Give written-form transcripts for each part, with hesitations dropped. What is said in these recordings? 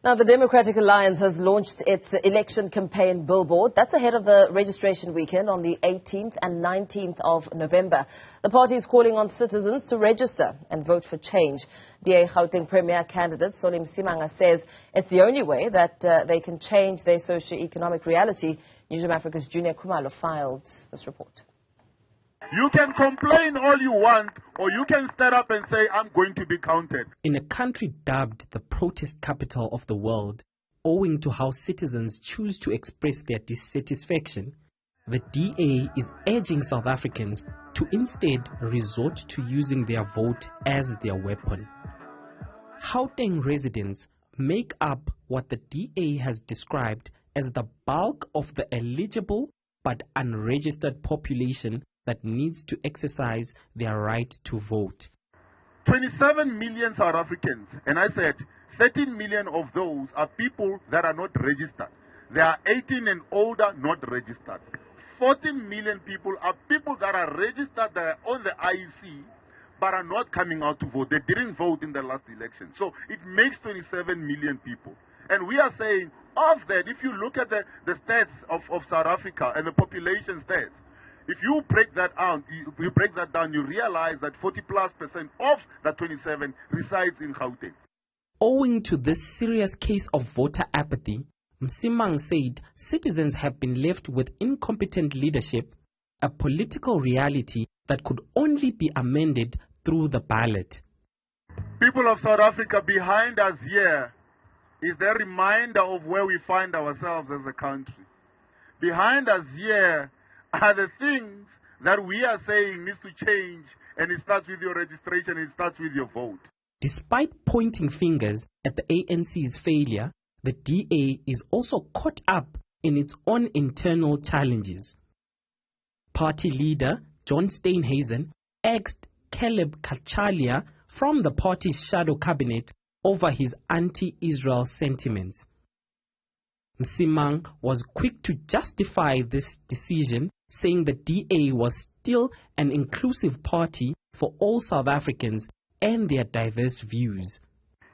Now, the Democratic Alliance has launched its election campaign billboard. That's ahead of the registration weekend on the 18th and 19th of November. The party is calling on citizens to register and vote for change. DA Gauteng Premier candidate Solly Msimanga says it's the only way that they can change their socio-economic reality. Newzroom Africa's Juniour Khumalo filed this report. You can complain all you want, or you can stand up and say, I'm going to be counted. In a country dubbed the protest capital of the world, owing to how citizens choose to express their dissatisfaction, the DA is urging South Africans to instead resort to using their vote as their weapon. Gauteng residents make up what the DA has described as the bulk of the eligible but unregistered population that needs to exercise their right to vote. 27 million South Africans, and I said 13 million of those are people that are not registered. They are 18 and older, not registered. 14 million people are people that are registered, they are on the IEC, but are not coming out to vote. They didn't vote in the last election. So it makes 27 million people. And we are saying, of that, if you look at the stats of South Africa and the population stats, if you break that down, you realize that 40+% of that 27 resides in Gauteng. Owing to this serious case of voter apathy, Msimanga said citizens have been left with incompetent leadership, a political reality that could only be amended through the ballot. People of South Africa, behind us here is the reminder of where we find ourselves as a country. Behind us here are the things that we are saying needs to change, and it starts with your registration, it starts with your vote. Despite pointing fingers at the ANC's failure, the DA is also caught up in its own internal challenges. Party leader John Steenhuisen axed Caleb Kachalia from the party's shadow cabinet over his anti-Israel sentiments. Msimanga was quick to justify this decision, saying the DA was still an inclusive party for all South Africans and their diverse views.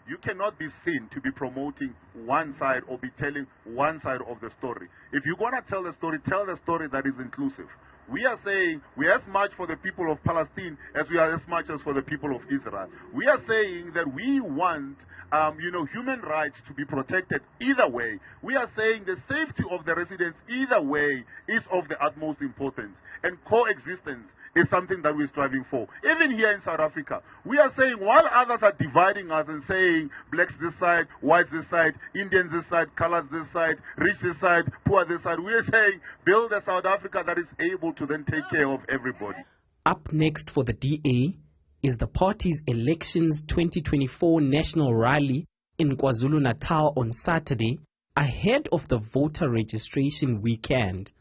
You cannot be seen to be promoting one side or be telling one side of the story. If you're going to tell the story that is inclusive. We are saying we are as much for the people of Palestine as we are as much as for the people of Israel. We are saying that we want human rights to be protected either way. We are saying the safety of the residents either way is of the utmost importance. And coexistence is something that we're striving for. Even here in South Africa, we are saying while others are dividing us and saying blacks this side, whites this side, Indians this side, colors this side, rich this side, poor this side, we are saying build a South Africa that is able to then take care of everybody. Up next for the DA is the party's Elections 2024 National Rally in KwaZulu-Natal on Saturday, ahead of the voter registration weekend.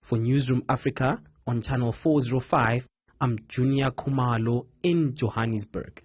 For Newzroom Africa on Channel 405, I'm Juniour Khumalo in Johannesburg.